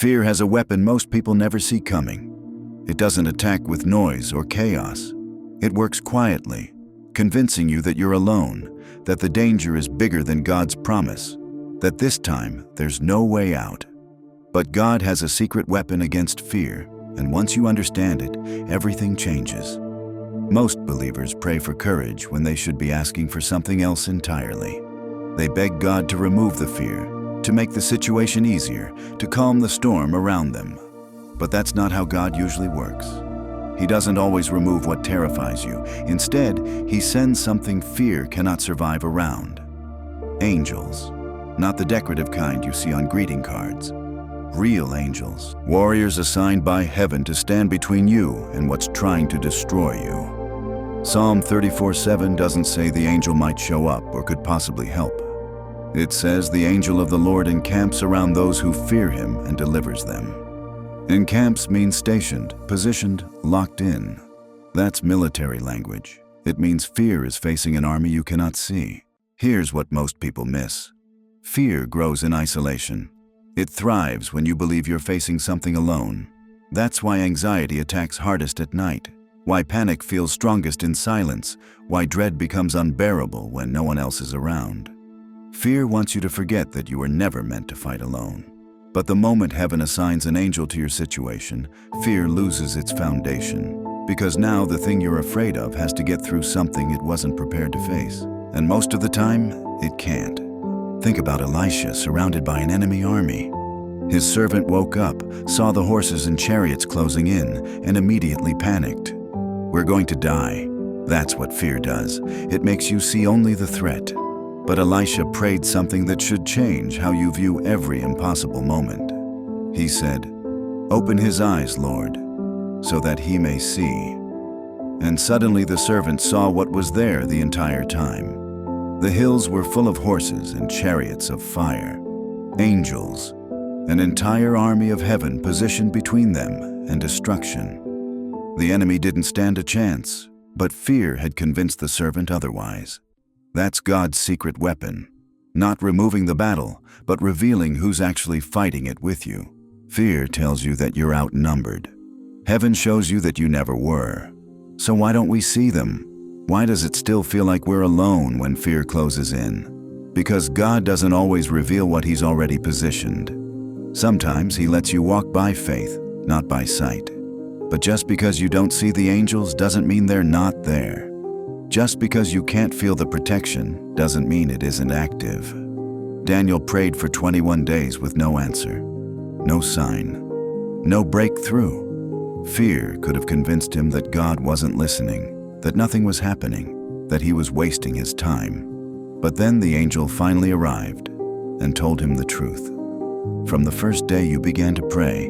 Fear has a weapon most people never see coming. It doesn't attack with noise or chaos. It works quietly, convincing you that you're alone, that the danger is bigger than God's promise, that this time there's no way out. But God has a secret weapon against fear, and once you understand it, everything changes. Most believers pray for courage when they should be asking for something else entirely. They beg God to remove the fear, to make the situation easier, to calm the storm around them. But that's not how God usually works. He doesn't always remove what terrifies you. Instead, He sends something fear cannot survive around. Angels. Not the decorative kind you see on greeting cards. Real angels. Warriors assigned by heaven to stand between you and what's trying to destroy you. Psalm 34:7 doesn't say the angel might show up or could possibly help. It says the angel of the Lord encamps around those who fear Him and delivers them. Encamps means stationed, positioned, locked in. That's military language. It means fear is facing an army you cannot see. Here's what most people miss. Fear grows in isolation. It thrives when you believe you're facing something alone. That's why anxiety attacks hardest at night. Why panic feels strongest in silence, why dread becomes unbearable when no one else is around. Fear wants you to forget that you were never meant to fight alone. But the moment heaven assigns an angel to your situation, fear loses its foundation. Because now the thing you're afraid of has to get through something it wasn't prepared to face. And most of the time, it can't. Think about Elisha surrounded by an enemy army. His servant woke up, saw the horses and chariots closing in, and immediately panicked. We're going to die. That's what fear does. It makes you see only the threat. But Elisha prayed something that should change how you view every impossible moment. He said, "Open his eyes, Lord, so that he may see." And suddenly the servant saw what was there the entire time. The hills were full of horses and chariots of fire, angels, an entire army of heaven positioned between them and destruction. The enemy didn't stand a chance, but fear had convinced the servant otherwise. That's God's secret weapon, not removing the battle, but revealing who's actually fighting it with you. Fear tells you that you're outnumbered. Heaven shows you that you never were. So why don't we see them? Why does it still feel like we're alone when fear closes in? Because God doesn't always reveal what He's already positioned. Sometimes He lets you walk by faith, not by sight. But just because you don't see the angels doesn't mean they're not there. Just because you can't feel the protection doesn't mean it isn't active. Daniel prayed for 21 days with no answer, no sign, no breakthrough. Fear could have convinced him that God wasn't listening, that nothing was happening, that he was wasting his time. But then the angel finally arrived and told him the truth. From the first day you began to pray,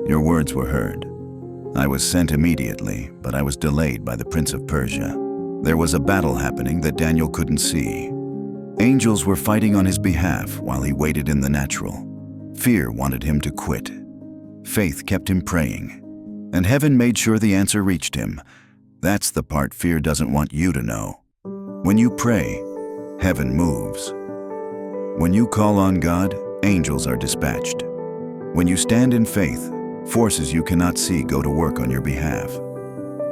your words were heard. I was sent immediately, but I was delayed by the Prince of Persia. There was a battle happening that Daniel couldn't see. Angels were fighting on his behalf while he waited in the natural. Fear wanted him to quit. Faith kept him praying. And heaven made sure the answer reached him. That's the part fear doesn't want you to know. When you pray, heaven moves. When you call on God, angels are dispatched. When you stand in faith, forces you cannot see go to work on your behalf.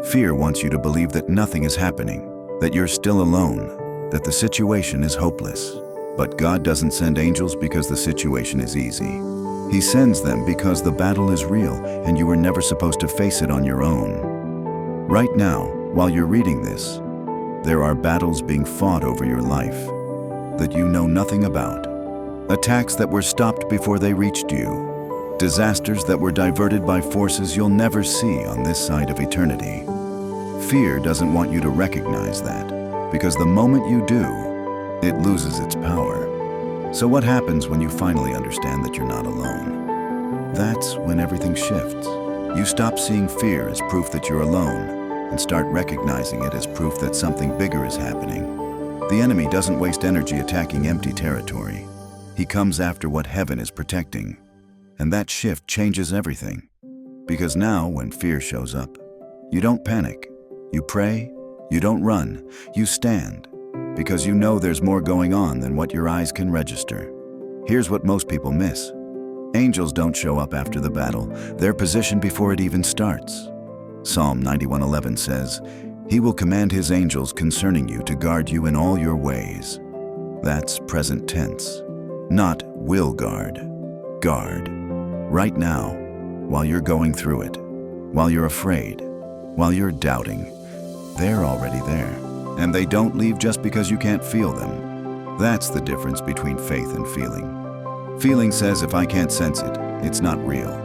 Fear wants you to believe that nothing is happening, that you're still alone, that the situation is hopeless. But God doesn't send angels because the situation is easy. He sends them because the battle is real and you were never supposed to face it on your own. Right now, while you're reading this, there are battles being fought over your life that you know nothing about. Attacks that were stopped before they reached you. Disasters that were diverted by forces you'll never see on this side of eternity. Fear doesn't want you to recognize that, because the moment you do, it loses its power. So what happens when you finally understand that you're not alone? That's when everything shifts. You stop seeing fear as proof that you're alone and start recognizing it as proof that something bigger is happening. The enemy doesn't waste energy attacking empty territory. He comes after what heaven is protecting. And that shift changes everything. Because now, when fear shows up, you don't panic. You pray, you don't run, you stand. Because you know there's more going on than what your eyes can register. Here's what most people miss. Angels don't show up after the battle. They're positioned before it even starts. Psalm 91:11 says, "He will command his angels concerning you to guard you in all your ways." That's present tense, not will guard. Guard. Right now, while you're going through it, while you're afraid, while you're doubting, they're already there. And they don't leave just because you can't feel them. That's the difference between faith and feeling. Feeling says if I can't sense it, it's not real.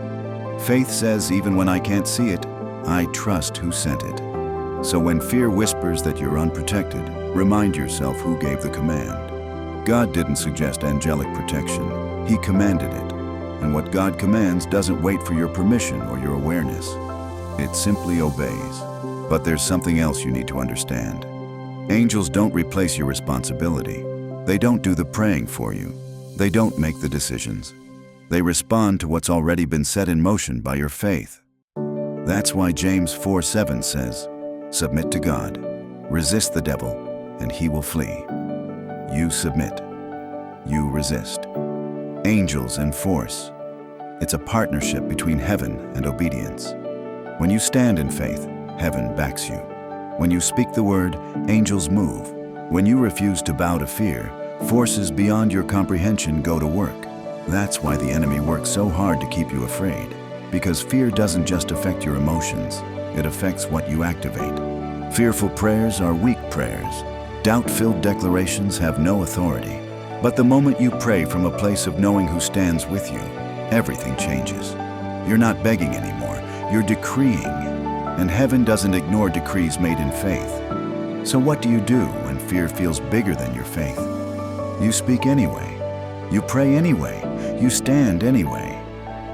Faith says even when I can't see it, I trust who sent it. So when fear whispers that you're unprotected, remind yourself who gave the command. God didn't suggest angelic protection. He commanded it. And what God commands doesn't wait for your permission or your awareness. It simply obeys. But there's something else you need to understand. Angels don't replace your responsibility. They don't do the praying for you. They don't make the decisions. They respond to what's already been set in motion by your faith. That's why James 4:7 says, "Submit to God, resist the devil, and he will flee." You submit. You resist. Angels enforce. It's a partnership between heaven and obedience. When you stand in faith, heaven backs you. When you speak the word, angels move. When you refuse to bow to fear, forces beyond your comprehension go to work. That's why the enemy works so hard to keep you afraid. Because fear doesn't just affect your emotions, it affects what you activate. Fearful prayers are weak prayers. Doubt-filled declarations have no authority. But the moment you pray from a place of knowing who stands with you, everything changes. You're not begging anymore, you're decreeing. And heaven doesn't ignore decrees made in faith. So what do you do when fear feels bigger than your faith? You speak anyway. You pray anyway. You stand anyway.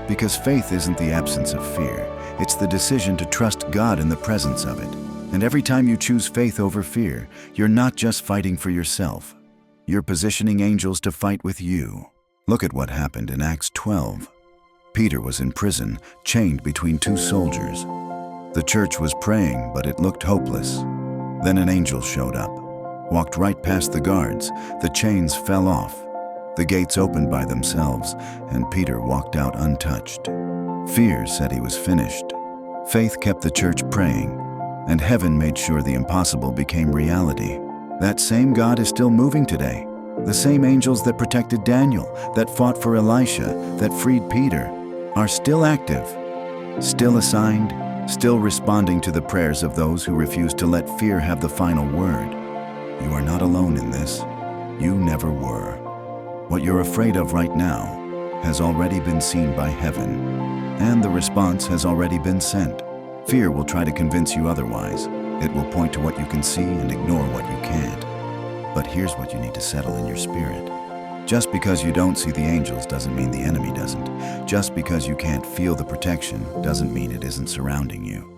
Because faith isn't the absence of fear. It's the decision to trust God in the presence of it. And every time you choose faith over fear, you're not just fighting for yourself. You're positioning angels to fight with you. Look at what happened in Acts 12. Peter was in prison, chained between two soldiers. The church was praying, but it looked hopeless. Then an angel showed up, walked right past the guards. The chains fell off. The gates opened by themselves, and Peter walked out untouched. Fear said he was finished. Faith kept the church praying, and heaven made sure the impossible became reality. That same God is still moving today. The same angels that protected Daniel, that fought for Elisha, that freed Peter, are still active, still assigned, still responding to the prayers of those who refuse to let fear have the final word. You are not alone in this. You never were. What you're afraid of right now has already been seen by heaven, and the response has already been sent. Fear will try to convince you otherwise. It will point to what you can see and ignore what you can't. But here's what you need to settle in your spirit. Just because you don't see the angels doesn't mean the enemy doesn't. Just because you can't feel the protection doesn't mean it isn't surrounding you.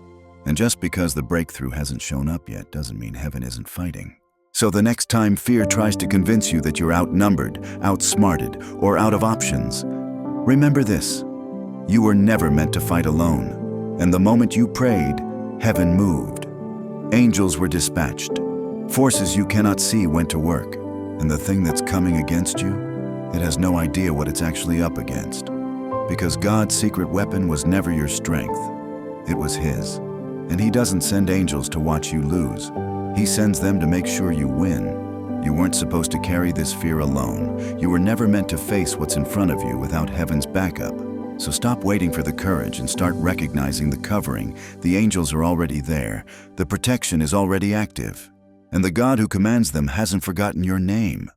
And just because the breakthrough hasn't shown up yet doesn't mean heaven isn't fighting. So the next time fear tries to convince you that you're outnumbered, outsmarted, or out of options, remember this: you were never meant to fight alone. And the moment you prayed, heaven moved. Angels were dispatched. Forces you cannot see went to work. And the thing that's coming against you, it has no idea what it's actually up against. Because God's secret weapon was never your strength. It was His. And He doesn't send angels to watch you lose. He sends them to make sure you win. You weren't supposed to carry this fear alone. You were never meant to face what's in front of you without heaven's backup. So stop waiting for the courage and start recognizing the covering. The angels are already there. The protection is already active. And the God who commands them hasn't forgotten your name.